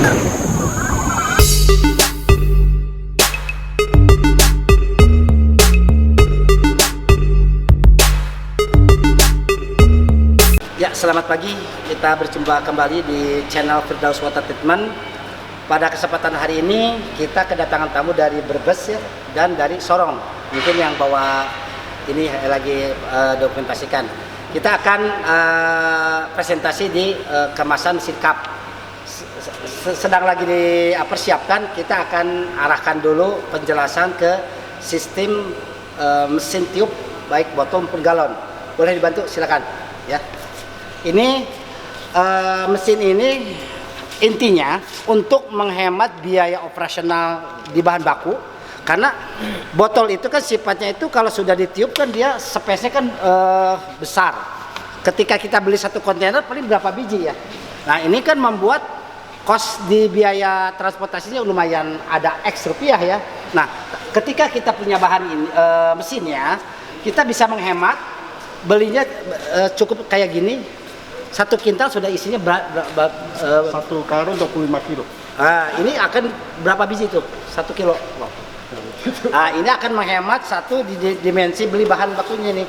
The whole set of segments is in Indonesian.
Ya, selamat pagi. Kita berjumpa kembali di channel Firdaus Water Treatment. Pada kesempatan hari ini kita kedatangan tamu dari Brebes ya, dan dari Sorong. Mungkin yang bawa ini lagi dokumentasikan. Kita akan presentasi di kemasan mesin cup. Sedang lagi dipersiapkan. Kita akan arahkan dulu penjelasan ke sistem mesin tiup baik botol maupun galon. Boleh dibantu, silakan ya. Ini mesin ini intinya untuk menghemat biaya operasional di bahan baku, karena botol itu kan sifatnya itu kalau sudah ditiup kan dia space-nya kan besar. Ketika kita beli satu kontainer paling berapa biji ya. Nah ini kan membuat kos di biaya transportasinya lumayan ada X rupiah ya. Nah ketika kita punya bahan ini, mesinnya kita bisa menghemat, belinya cukup kayak gini. 1 kintal sudah isinya satu karung 25 kilo. Ini akan berapa biji tuh? 1 kilo. Nah, ini akan menghemat satu di dimensi beli bahan bakunya nih.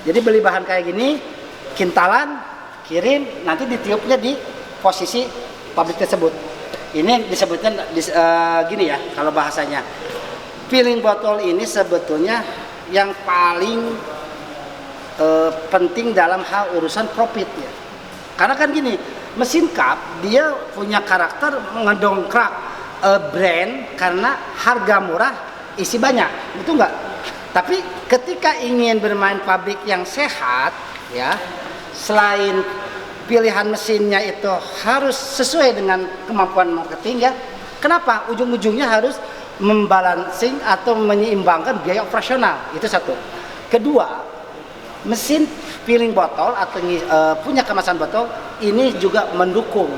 Jadi beli bahan kayak gini, kintalan, kirim, nanti ditiupnya di posisi pabrik tersebut. Ini disebutkan gini ya, kalau bahasanya. Filling botol ini sebetulnya yang paling penting dalam hal urusan profit ya. Karena kan gini, mesin cup dia punya karakter ngedongkrak brand karena harga murah, isi banyak, betul nggak? Tapi ketika ingin bermain pabrik yang sehat, ya, selain pilihan mesinnya itu harus sesuai dengan kemampuan marketing ya. Kenapa? Ujung-ujungnya harus membalancing atau menyeimbangkan biaya operasional, itu satu. Kedua, mesin filling botol atau punya kemasan botol ini juga mendukung.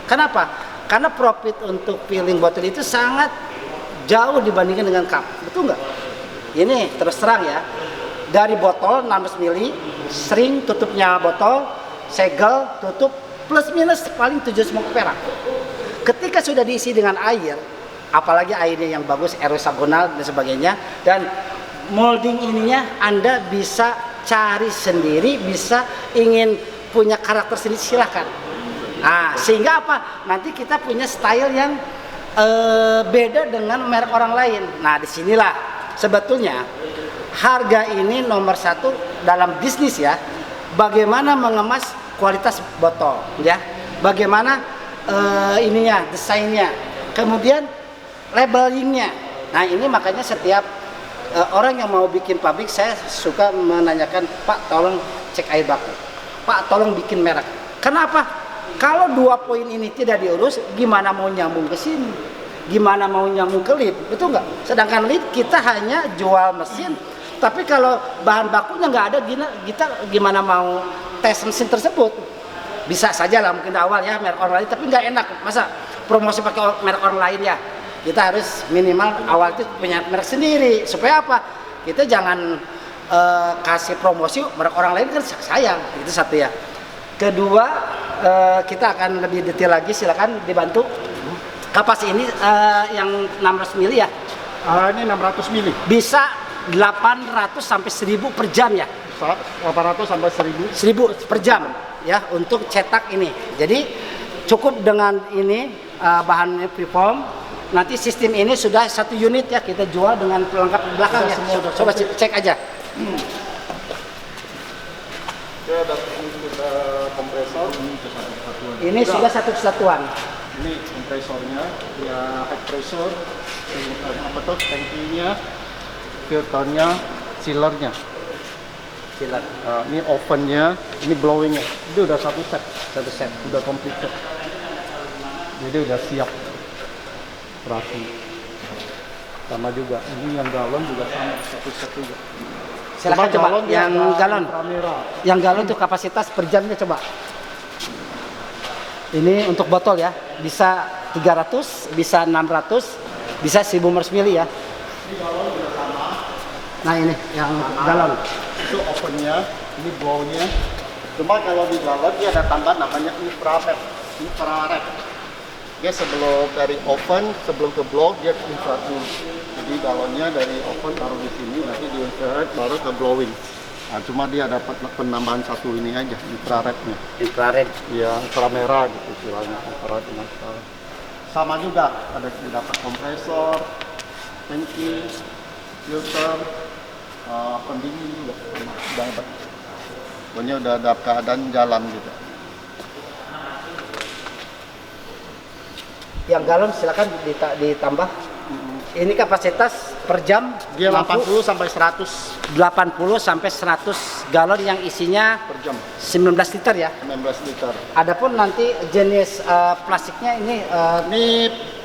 Kenapa? Karena profit untuk filling botol itu sangat jauh dibandingkan dengan cup. Betul nggak? Ini terus terang ya. Dari botol 16 mili, sering tutupnya botol, segel, tutup, plus minus paling 7 perak. Ketika sudah diisi dengan air, apalagi airnya yang bagus, aerosagonal dan sebagainya, dan molding ininya Anda bisa cari sendiri, bisa ingin punya karakter sendiri silahkan. Nah, sehingga apa? Nanti kita punya style yang beda dengan merek orang lain. Nah, disinilah sebetulnya harga ini nomor 1 dalam bisnis ya. Bagaimana mengemas kualitas botol, ya. Bagaimana ininya, desainnya, kemudian labelingnya. Nah, ini makanya setiap orang yang mau bikin pabrik, saya suka menanyakan, Pak tolong cek air baku, Pak tolong bikin merek. Kenapa? Kalau 2 poin ini tidak diurus, gimana mau nyambung ke sini? Gimana mau nyambung ke lead? Betul nggak? Sedangkan lead kita hanya jual mesin, tapi kalau bahan bakunya nggak ada, kita gimana mau tes mesin tersebut? Bisa saja lah mungkin awal ya merek orang lain, tapi nggak enak. Masa promosi pakai merek orang lain ya? Kita harus minimal awal itu punya merek sendiri. Supaya apa? Kita jangan kasih promosi merek orang lain, kan sayang. Itu satu ya. Kedua, kita akan lebih detail lagi, silakan dibantu. Kapas ini yang 600 mili ya? Ini 600 mili. Bisa 800 sampai 1000 per jam ya? 800 sampai 1000. 1000 per jam ya untuk cetak ini. Jadi cukup dengan ini bahannya preform. Nanti sistem ini sudah 1 unit ya, kita jual dengan pelengkap di belakang ya. Coba cek aja. Dia ada kompresor. Ini sudah satu kesatuan. Ini kompresornya, ya high pressure, tangkinya, filternya, sealernya. Silat. Ini ovennya, ini blowingnya. Itu udah satu set, udah completed. Jadi udah siap. Operasi sama juga, ini yang galon juga sama, satu set juga. Silakan coba yang galon. Yang galon itu kapasitas per jamnya coba. Ini untuk botol ya, bisa 300, bisa 600, bisa 1000 mili ya. Nah ini yang galon. Itu ovennya, ini blownya. Cuma kalau di galon dia ada tambahan namanya infrared. Dia sebelum dari oven, sebelum ke blok dia infrared dulu. Jadi galonnya dari oven taruh di sini, nanti di infrared baru ke blowing. Nah, cuma dia dapat penambahan satu ini aja, infrarednya. Infrared. Ya, inframerah gitu istilahnya, infrared dengan infrared. Sama juga, ada dapat kompresor, tangki, filter, pendingin juga, udah hebat. Pokoknya udah ada keadaan jalan gitu. Yang galon silakan ditambah. Ini kapasitas per jam Dia 80 sampai 100 80 sampai 100 galon yang isinya per jam, 19 liter ya. 19 liter. Adapun nanti jenis plastiknya ini Ini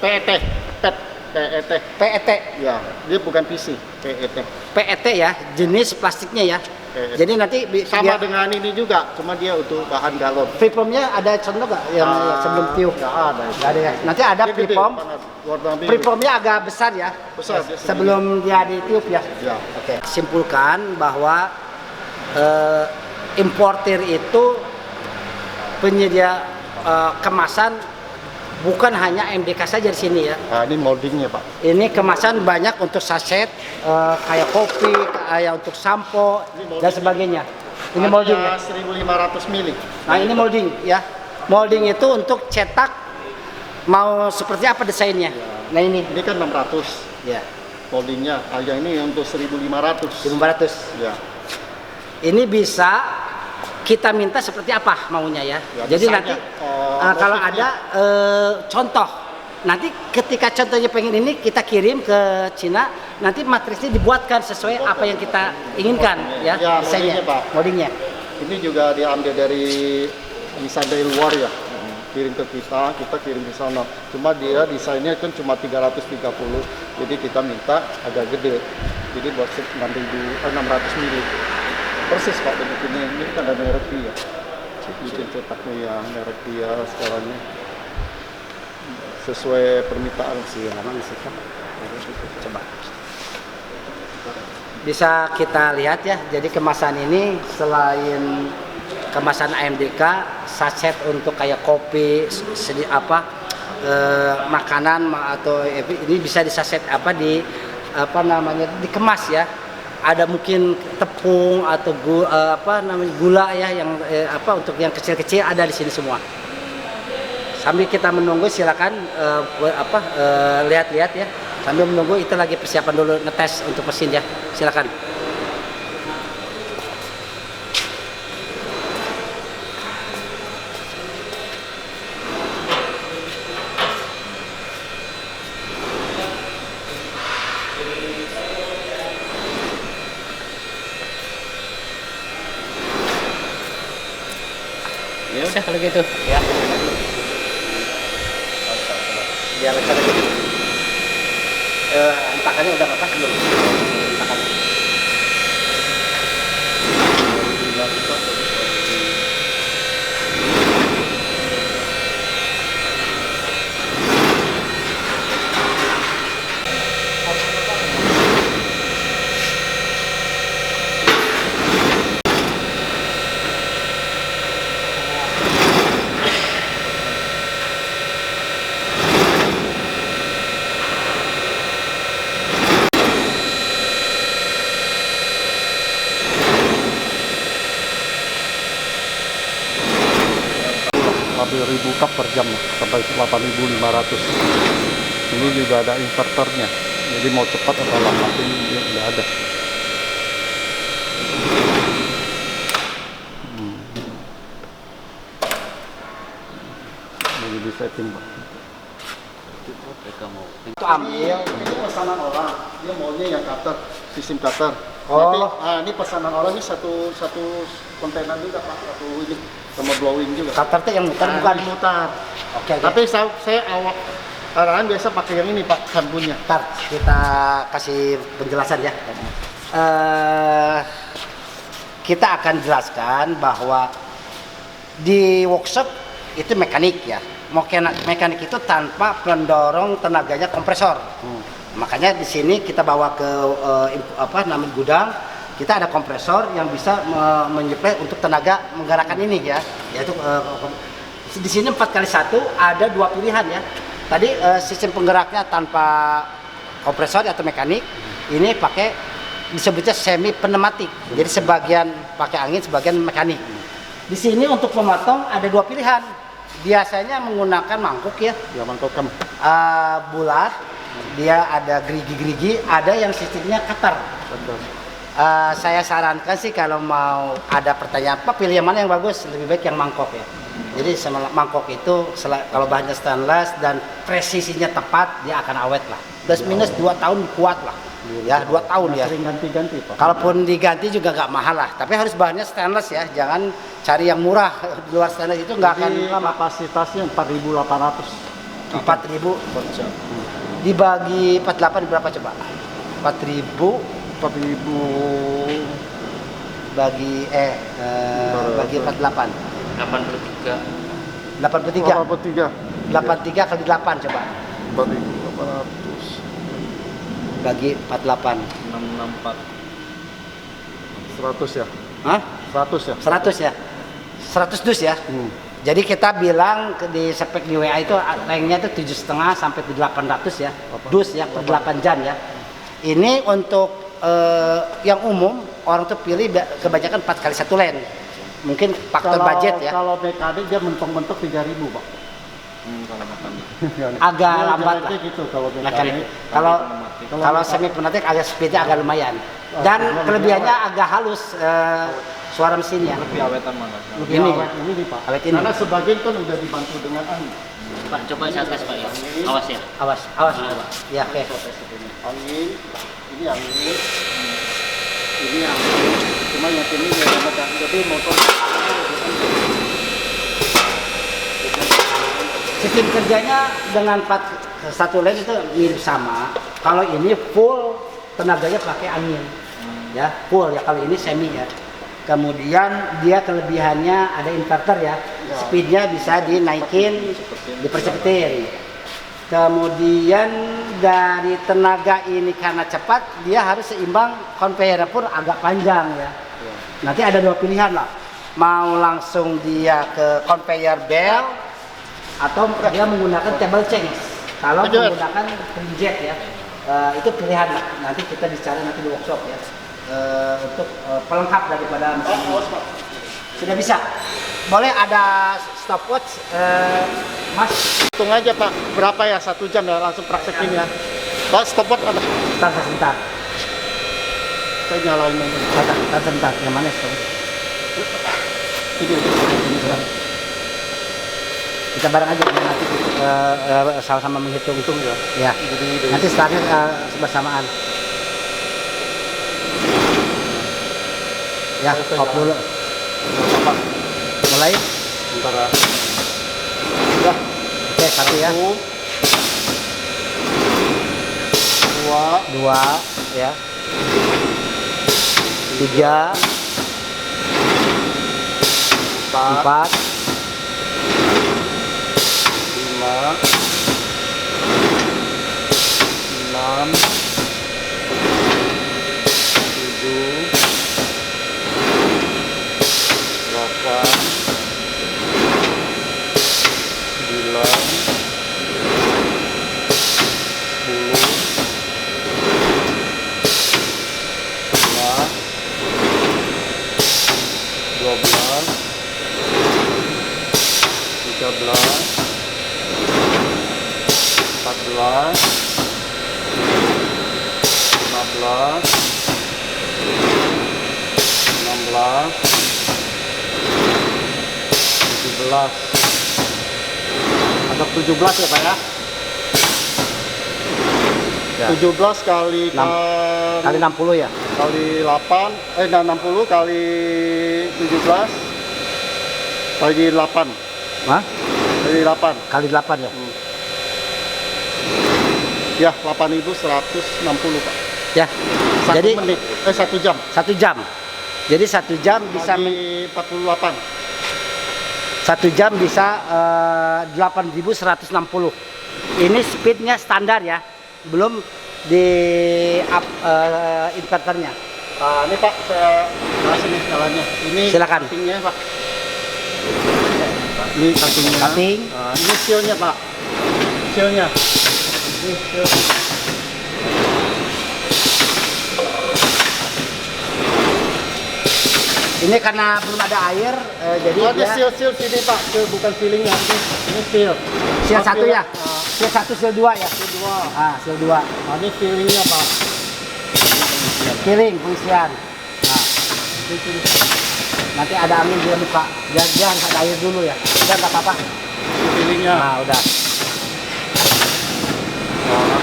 PET, PET, PET. PET. Ya, dia bukan PC, PET. PET ya, jenis plastiknya ya. PET. Jadi nanti Sama dengan ini juga, cuma dia untuk bahan galon. Freeformnya ada contoh nggak yang sebelum tiup? Nggak ada. Nggak ada ya. Nanti ada Dia gede, freeform. warna biru. Freeformnya agak besar ya. Besar, dia Sebelum dia ditiup ya. Ya. Oke. Simpulkan bahwa importir itu penyedia kemasan bukan hanya MDK saja di sini ya. Nah, ini moldingnya Pak. Ini kemasan banyak untuk saset, kayak kopi, kayak untuk sampo dan sebagainya. Ini molding ya. 1500 mili. Nah ini molding ya. Molding itu untuk cetak mau seperti apa desainnya. Nah ini. Ini kan 600 Ya. moldingnya. Yang ini untuk 1500. 1500. Ya. Ini bisa kita minta seperti apa maunya ya. Ya, Jadi desainnya, nanti kalau motifnya. ada contoh, nanti ketika contohnya pengen ini kita kirim ke Cina, nanti matrisnya dibuatkan sesuai apa yang kita inginkan ya, Ya, desainnya, moldingnya, Pak. moldingnya. Ini juga diambil dari desain dari luar ya. Kirim ke kita kirim di sana. Cuma dia desainnya kan cuma 330. Jadi kita minta agak gede. Jadi buat 600 mili. Persis Pak begini. Ini kan ada merek dia. Bikin cetaknya ya merek dia sekarangnya. Sesuai permintaan sih. Memang sih kan. Coba. Bisa kita lihat ya. Jadi kemasan ini selain kemasan AMDK, saset untuk kayak kopi, makanan atau ini bisa disaset dikemas ya. Ada mungkin tepung atau gula ya yang untuk yang kecil-kecil ada di sini semua. Sambil kita menunggu silakan lihat-lihat ya. Sambil menunggu itu lagi persiapan dulu ngetes untuk mesin ya. Silakan. Ya udah kalau gitu ya. Biar lancar lagi. Hentakannya udah lepas belum? Hentakannya. Ribu cup per jam sampai 8.500. Ini juga ada inverternya, jadi mau cepat atau lambat ini dia udah ada. Jadi di setting Pak. Itu ambil. Itu pesanan orang, dia maunya yang cutter, sistem cutter. Oh. Tapi ini pesanan orang ini satu kontainer juga Pak, satu ini sama blowing juga. Cutter itu yang muter bukan? Mutar. Oke. Tapi saya awak orang biasa pakai yang ini Pak, sabunnya. Ntar kita kasih penjelasan ya. Kita akan jelaskan bahwa di workshop itu mekanik ya. Mekanik itu tanpa pendorong tenaganya kompresor. Makanya di sini kita bawa ke gudang. Kita ada kompresor yang bisa menyuplai untuk tenaga menggerakkan ini ya. Yaitu di sini 4x1 ada 2 pilihan ya. Tadi sistem penggeraknya tanpa kompresor atau mekanik, ini pakai disebutnya semi pneumatik. Jadi sebagian pakai angin, sebagian mekanik. Di sini untuk memotong ada dua pilihan. Biasanya menggunakan mangkuk ya. Ya mangkuk kan. Bulat, dia ada gerigi-gerigi, ada yang sistemnya cutter. Saya sarankan sih kalau mau ada pertanyaan apa pilih yang mana yang bagus, lebih baik yang mangkok ya. Jadi sama mangkok itu kalau bahannya stainless dan presisinya tepat, dia akan awet lah. Plus minus 2 tahun kuat lah. Ya 2 tahun ya. Sering ganti-ganti Pak. Kalaupun diganti juga nggak mahal lah. Tapi harus bahannya stainless ya. Jangan cari yang murah di luar stainless itu nggak akan lama. Kapasitasnya 4.800. 4.000 dibagi 48 berapa coba? 4.000 bagi 48 83 kali 8 coba 4.800 bagi 48 664 100 ya? Hah? 100 ya? 100 ya? 100 dus ya? Jadi kita bilang di spek di WA itu ranknya itu 7,5 sampai 800 ya dus ya, per 8 jam ya. Ini untuk yang umum orang tuh pilih kebanyakan 4 kali 1 lane. Mungkin faktor budget ya. Kalau mekanik dia mentok-mentok 3.000 Pak. Agak lambat lah. Gitu, kalau mekanik. Kalau semi pneumatik agak speednya agak lumayan. Dan kelebihannya agak halus suara mesinnya. Lebih awetan mana? Lebih awet ini Pak. Awet ini. Karena sebagian kan udah dibantu dengan angin. Pak, coba saya tes Pak ya. Awas ya. Awas coba. Ya, oke. Angin, ini angin. Ini angin. Cuma yang ini ya ada jadi motor. Sistem kerjanya dengan 1 lane itu mirip sama. Kalau ini full tenaganya pakai angin. Ya, full ya. Kalau ini semi ya. Kemudian dia kelebihannya ada inverter ya. Speednya bisa dinaikin, dipercepetin. Kemudian dari tenaga ini karena cepat, dia harus seimbang, conveyor pun agak panjang ya. Nanti ada 2 pilihan lah. Mau langsung dia ke conveyor belt atau dia menggunakan table change. Kalau menggunakan jet ya, itu pilihan lah. Nanti kita bicara nanti di workshop ya. Untuk pelengkap daripada mesin ini. Sudah bisa. Boleh ada stopwatch, Mas? Hitung aja Pak, berapa ya 1 jam ya langsung praktekin ya. Pak stopwatch ada? Sebentar. Saya nyalain dulu. Sebentar. Yang mana stopwatch? Ini. Kita bareng aja nanti sama-sama menghitung ya. Ya. Nanti startnya bersamaan. Ya, off dulu. Mulai. Bentar ya. Udah. Oke, 1 ya. 2 ya. 3 4 5 6 7 8 Anggap 17 ya Pak ya? Ya. 17 kali 60 ya? Kali 8, 60 kali 17 kali 8. Hah? Kali 8. Kali 8 ya? Ya, 8.160 Pak. Ya. 1 Jadi menit, 1 jam. 1 jam. Jadi 1 jam bisa Kali 48. 1 jam bisa 8.160. Ini speednya standar ya, belum di up inverternya. Ini Pak, saya jelasin nih jalannya. Ini Silakan. cuttingnya Pak. Ini cuttingnya. Cutting. Ini sealnya Pak. sealnya. Ini seal. Ini karena belum ada air, jadi Oh, ada dia seal sini Pak, seal bukan sealingnya. Ini seal. seal Oh, 1 ya, Ah, seal 1, seal 2 ya, seal 2. seal 2, Nah, ini sealingnya Pak. killing pengisian. Nah, nanti ada angin dia buka, dia harus ada air dulu ya. Udah nggak apa-apa. Sealingnya. Nah udah. Nah,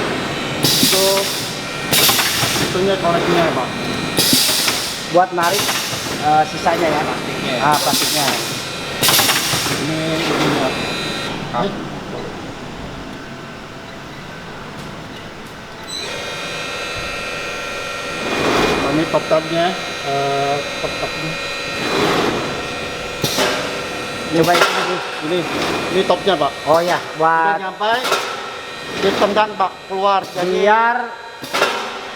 itunya koneksinya Pak. Buat narik sisanya ya. Plastiknya. Plastiknya. Ini ininya. Ini. Nah, ini top tabnya, top tabnya. Coba ini. Ini topnya Pak. Oh ya, Udah buat nyampe, ditendang Pak keluar. Jadi biar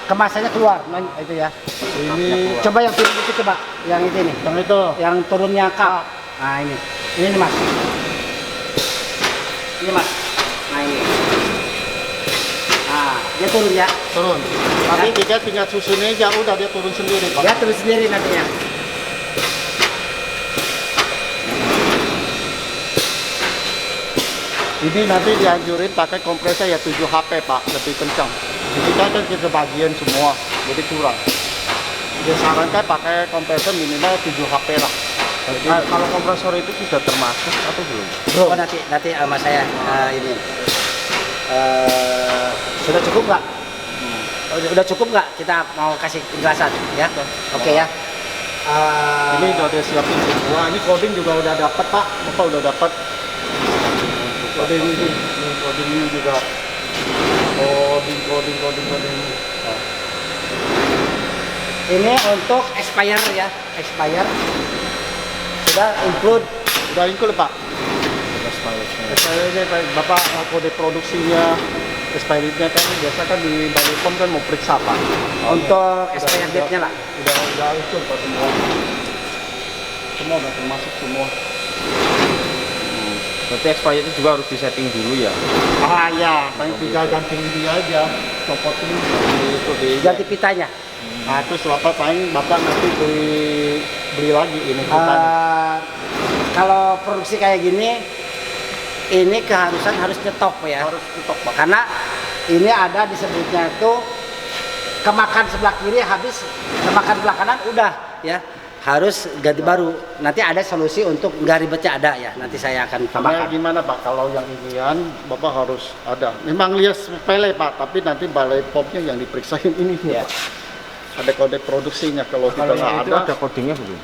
kemasannya keluar. Nah, itu ya. ini Coba yang turun itu coba, yang itu nih, yang itu. yang turunnya kap. Nah ini nih mas. Ini mas. Nah ini. Nah dia turun ya. Turun. Tapi dia tinggal susunnya aja, udah dia turun sendiri Pak. Dia turun sendiri nantinya. Ini nanti dianjurin pakai kompresor ya 7 HP Pak, lebih kencang. Jadi kan kita bagian semua, jadi kurang. Disarankan pakai kompresor minimal 7 HP lah. Jadi, Kalau kompresor itu sudah termasuk atau belum? Oh nanti sama saya ini. Sudah cukup nggak? Udah cukup nggak? Kita mau kasih penjelasan ya? Oke ya. ini udah disiapin semua. Ini coding juga udah dapat Pak, Bapak udah dapat. Coding ini juga. Coding. Nah. Ini untuk expire ya, expire. Sudah include. Udah include Pak. Expirednya Bapak kode produksinya, expirednya kan biasa kan di Balikom kan mau periksa Pak. Untuk expire date-nya lah. Udah include Pak semua. Semua udah termasuk semua. Berarti expired itu juga harus disetting dulu ya? Ah ya, paling tinggal ganti dia aja, copotin itu di. Ganti pitanya. Nah terus paling Bapak nanti beli lagi ini pitanya. Kalau produksi kayak gini, ini keharusan harus nyetok ya. Harus tutup Pak. Karena ini ada disebutnya itu kemakan sebelah kiri habis, kemakan sebelah kanan udah ya. Harus ganti baru. Nanti ada solusi untuk nggak ribetnya ada ya. Nanti saya akan Karena tambahkan. gimana Pak, kalau yang inian Bapak harus ada. Memang lihat sepele Pak, tapi nanti balai popnya yang diperiksain ini Ya. Pak. Ada kode produksinya, kalau kita Kalau nggak yang itu ada, ada codingnya belum?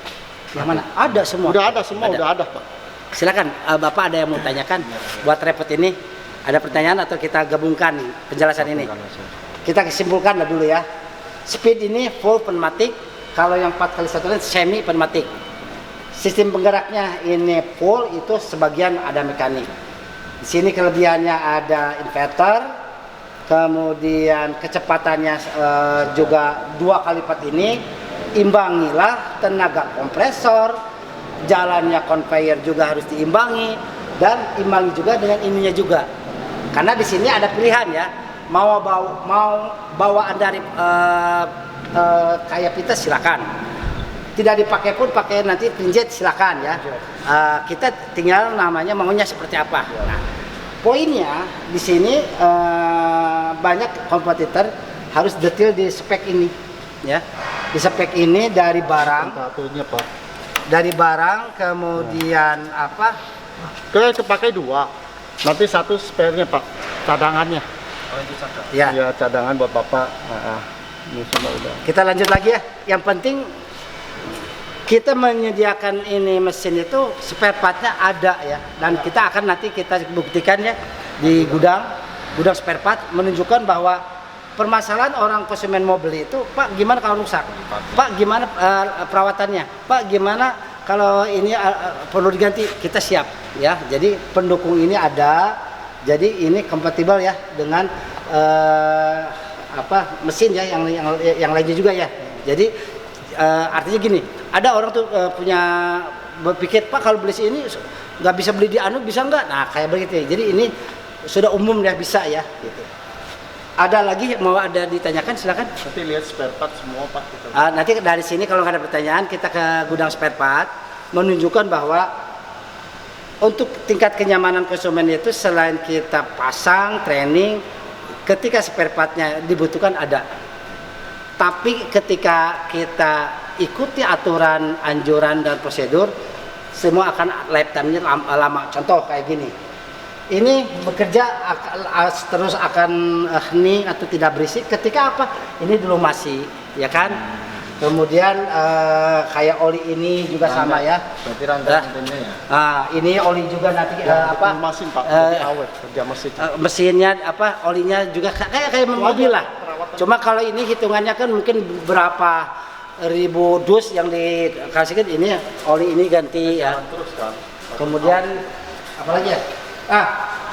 Yang mana? Ada semua. udah ada semua, Ada. udah ada Pak. Silakan, Bapak ada yang mau tanyakan buat repot ini? Ada pertanyaan atau kita gabungkan penjelasan ini? Kita simpulkan dulu ya. Speed ini full pneumatic. Kalau yang 4x1 ini semi pneumatic. Sistem penggeraknya ini full, itu sebagian ada mekanik. Di sini kelebihannya ada inverter, kemudian kecepatannya juga 2 kali lipat ini. Imbangilah tenaga kompresor, jalannya conveyor juga harus diimbangi, dan imbangi juga dengan ininya juga. Karena di sini ada pilihan ya, mau bawaan dari kayak pita silakan, tidak dipakai pun pakai nanti pinjet silakan ya. Kita tinggal namanya maunya seperti apa. Nah, poinnya di sini banyak kompetitor harus detail di spek ini ya. Di spek ini dari barang, Satunya Pak. kemudian apa? Kita pakai 2. Nanti 1 spare-nya Pak, cadangannya. Ya. Ya cadangan buat Bapak. Ini semua udah. Kita lanjut lagi ya. Yang penting kita menyediakan ini mesin itu spare partnya ada ya. Dan kita akan nanti kita buktikan ya di gudang spare part, menunjukkan bahwa permasalahan orang konsumen mau beli itu, Pak gimana kalau rusak? Pak gimana perawatannya? Pak gimana kalau ini perlu diganti? Kita siap ya. Jadi pendukung ini ada. Jadi ini kompatibel ya dengan mesin ya yang lainnya juga ya. Jadi artinya gini, ada orang tuh punya berpikir, Pak kalau beli ini nggak bisa beli di anu bisa nggak? Nah kayak begitu ya. Jadi ini sudah umum ya bisa ya. Gitu. Ada lagi mau ada ditanyakan silakan. Nanti lihat spare part semua Pak. Kita. Nanti dari sini kalau nggak ada pertanyaan kita ke gudang spare part menunjukkan bahwa untuk tingkat kenyamanan konsumen itu selain kita pasang training, ketika spare partnya dibutuhkan ada. Tapi ketika kita ikuti aturan, anjuran dan prosedur, semua akan lifetime-nya lama. Contoh kayak gini. Ini bekerja terus akan hening atau tidak berisik ketika apa? Ini dulu masih, ya kan? Kemudian kayak oli ini juga sama ya. Berarti rantai-rantainya ya. Ini oli juga nanti apa? Mesin Pak, jadi awet kerja mesin. Mesinnya apa? Olinya juga kayak mobil lah. Cuma kalau ini hitungannya kan mungkin berapa ribu dus yang dikasihkan, ini oli ini ganti ya. Terus kan. Kemudian apa lagi ya?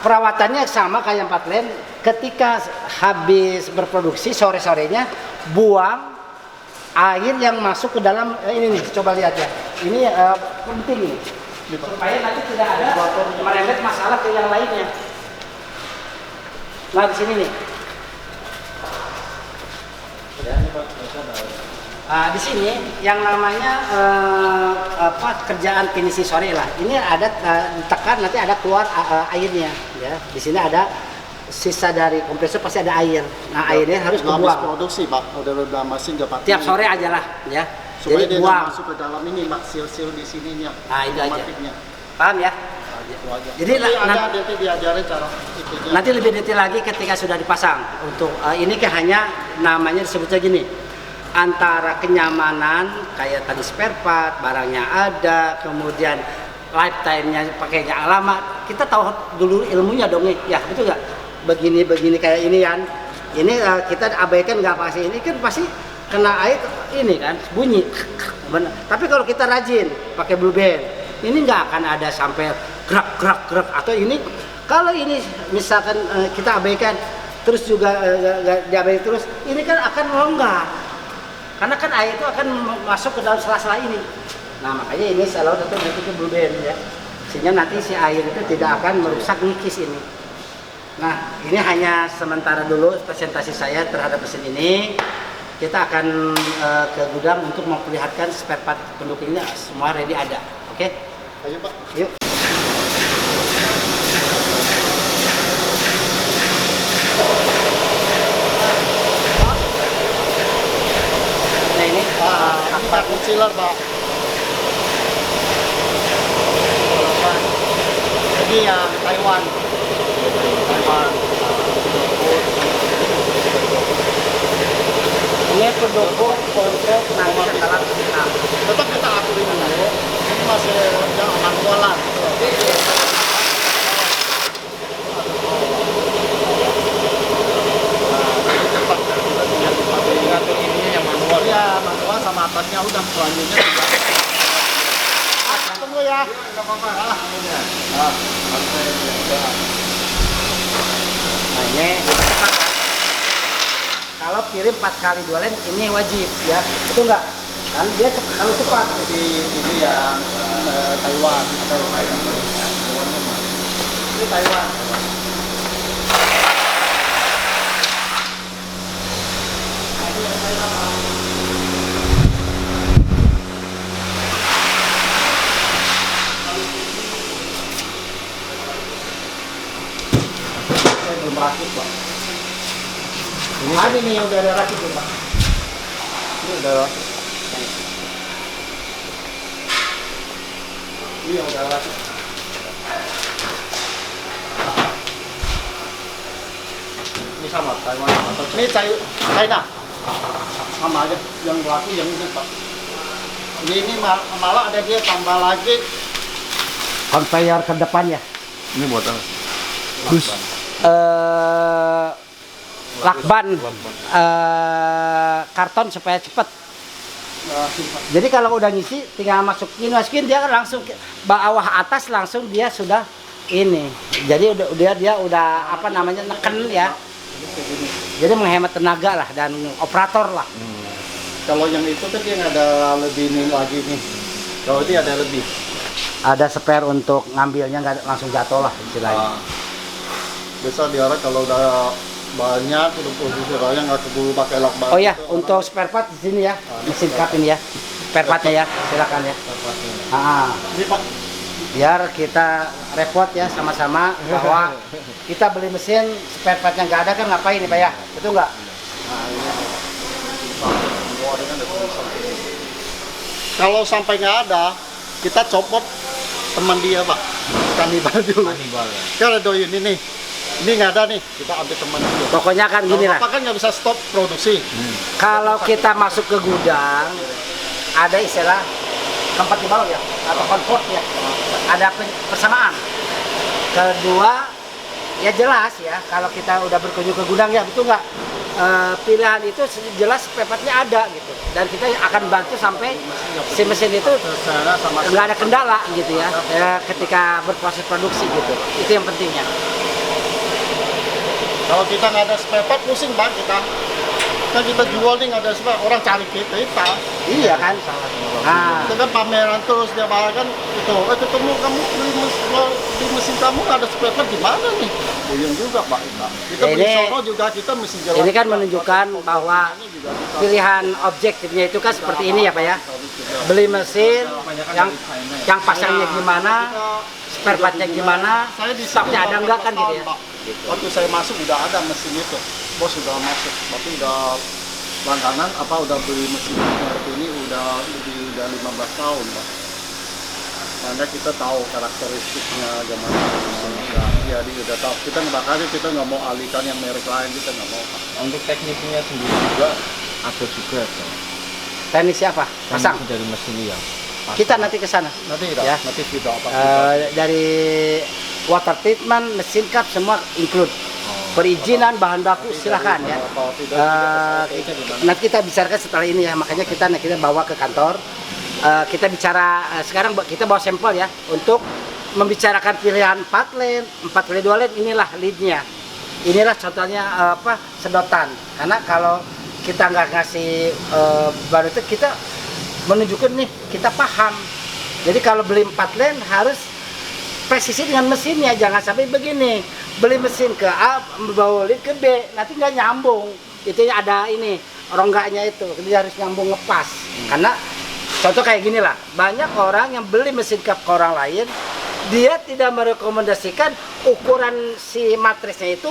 Perawatannya sama kayak 4 lane. Ketika habis berproduksi sore-sorenya buang air yang masuk ke dalam ini nih, coba lihat ya. Ini penting nih. Supaya nanti tidak ada merembet masalah ke yang lainnya. Nah, di sini nih. Di sini yang namanya kerjaan finishing sore lah. Ini ada ditekan nanti ada keluar airnya ya. Di sini ada sisa dari kompresor pasti ada air. Nah, airnya harus habis dibuang. produksi Pak, udah mesin nggak Pak. Tiap sore aja lah ya. Supaya Jadi dia buang. masuk ke dalam ini Pak, sil-sil di sininya. Nah, itu aja. Otomatiknya. Paham ya? Itu aja. Jadi nanti diajarin cara itunya. nanti lebih detail lagi ketika sudah dipasang. Untuk ini kayak hanya namanya disebutnya gini. Antara kenyamanan kayak tadi spare part, barangnya ada, kemudian lifetime-nya pakainya lama. Kita tahu dulu ilmunya dong ya, betul nggak? Begini kayak ini kan. Ini kita abaikan nggak pasti, ini kan pasti kena air ini kan bunyi. Bener. Tapi kalau kita rajin pakai blue band, ini nggak akan ada sampai gerak atau ini. Kalau ini misalkan kita abaikan terus juga diabaikan terus, ini kan akan longgar. Karena kan air itu akan masuk ke dalam sela-sela ini. Nah, makanya ini selalu tetap ke blue band ya. Sehingga nanti si air itu tidak akan merusak ngikis ini. Nah, ini hanya sementara dulu presentasi saya terhadap mesin ini. Kita akan ke gudang untuk memperlihatkan spare part pendukung ini semua ready ada. Oke? Ayo Pak. Yuk. Nah, ini Pak concealer Pak. Ini yang Taiwan. ini pendukung kontrol tenaga dalam sistem. Tetap kita aturin dulu. Ini masih yang manualan. Cepat kan kita tinggal ngatur ininya yang manual. Ya manual sama atasnya udah selanjutnya juga. Tunggu ya. Enggak apa-apa. Nah, ini cepat kan? Kalau kirim 4 kali 2 lane ini wajib ya, itu enggak? Kan dia kalau cepat. Jadi ini yang Taiwan. Ini Taiwan. Saya belum rakit Pak. Ini ada nih yang udah ada rakit tuh Pak. Ini udah Ini yang udah rakit. ini sama Taiwan atau ini China sama aja yang berlaku yang ini Pak. Ini malah ada dia tambah lagi Conveyor ke depan ya. Ini buat apa? Lakban karton supaya cepat. Jadi kalau udah ngisi tinggal masukin dia kan langsung bawah atas langsung dia sudah ini. Jadi dia udah apa namanya neken ya. Jadi menghemat tenaga lah dan operator lah. Kalau yang itu kan dia ada lebih ini lagi nih. Kalau ini ada lebih. Ada spare untuk ngambilnya nggak langsung jatuh lah istilahnya. Biasa diarah kalau udah banyak, udah produksi banyak nggak keburu pakai lak baru. Oh ya, Itu untuk spare part di sini ya, mesin cup ini ya, spare partnya ya, silakan ya. Ah, ini Pak, biar kita repot ya sama-sama bahwa kita beli mesin spare partnya nggak ada kan ngapain nih Pak ya, betul nggak? kalau sampai nggak ada, kita copot teman dia Pak, kanibal dulu. Kan ada ini nggak ada nih, kita ambil teman dia. Pokoknya kan gini lah, Bapak kan nggak bisa stop produksi. kalau kita masuk ke gudang ada istilah compatible ya atau comfort ya, ada persamaan. Kedua ya jelas ya kalau kita udah berkunjung ke gudang ya betul nggak, pilihan itu jelas spare partnya ada gitu, dan kita akan bantu sampai si mesin itu nggak ada kendala gitu ya, ketika berproses produksi gitu, itu yang pentingnya. Kalau kita nggak ada spare part, pusing Pak kita. Kan kita jual nih nggak ada spare, orang cari kita. Iya kan. Nah, Itu kan pameran terus dia bahkan itu, ketemu kamu beli mesin kamu nggak ada spare part gimana nih? Buyung juga Pak. Kita beli Ini- sono juga kita mesin jalan. ini kan menunjukkan bahwa pilihan objektifnya itu kan seperti ini ya Pak ya. Beli mesin yang pasangnya gimana, spare partnya gimana, Saya di stoknya ada enggak kan gitu ya. Pak. Waktu saya masuk udah ada mesin itu, bos sudah masuk, tapi udah langganan apa udah beli mesin merek ini udah 15 tahun Pak. Makanya kita tahu karakteristiknya gimana. Ya dia udah tahu. Kita nggak mau alihkan yang merek lain, kita nggak mau Pak. Untuk tekniknya sendiri juga ada juga ya. Teknik siapa? Pasang. Teknik dari mesin ya. Kita nanti ke sana. Nanti Ya. nanti kita apa? Dari water treatment, mesin cup semua include. Perizinan bahan baku silahkan ya. Nanti kita bicarakan setelah ini ya, makanya kita bawa ke kantor. Kita bicara sekarang kita bawa sampel ya untuk membicarakan pilihan 4 lane, 4 lane, 2 lane, inilah leadnya. Inilah contohnya sedotan. Karena kalau kita nggak ngasih baru itu kita menunjukkan nih kita paham. Jadi kalau beli 4 lane harus presisi dengan mesinnya, jangan sampai begini beli mesin ke A bawa lead ke B nanti nggak nyambung. Itu ada ini rongganya itu, dia harus nyambung ngepas. Karena contoh kayak gini lah, banyak orang yang beli mesin cup ke orang lain, dia tidak merekomendasikan ukuran si matrisnya itu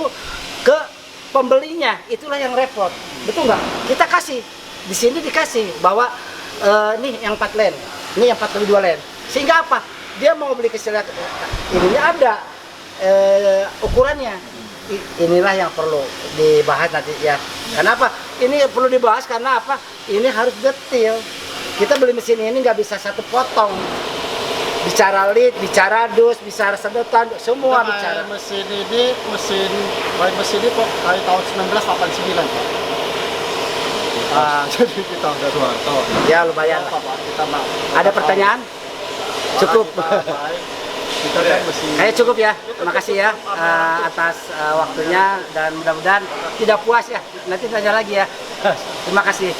ke pembelinya, itulah yang repot, betul nggak? Kita kasih di sini dikasih bahwa nih yang 4 lane, ini yang 4 2 lane, sehingga apa? Dia mau beli kesilat ininya ada ukurannya. Inilah yang perlu dibahas nanti ya. Kenapa? Ini perlu dibahas karena apa? Ini harus detail. Kita beli mesin ini nggak bisa satu potong. Bicara lead, bicara dus, bicara sedotan, semua bicara. Mesin ini kok dari tahun 1989 Pak. Jadi kita udah 2 tahun. Ya lumayan. Apa, Pak? Kita mau. Ada pertanyaan? Cukup. Kita kan mesin. Kayaknya cukup ya. Terima kasih ya atas waktunya dan mudah-mudahan tidak puas ya. Nanti tanya lagi ya. Terima kasih.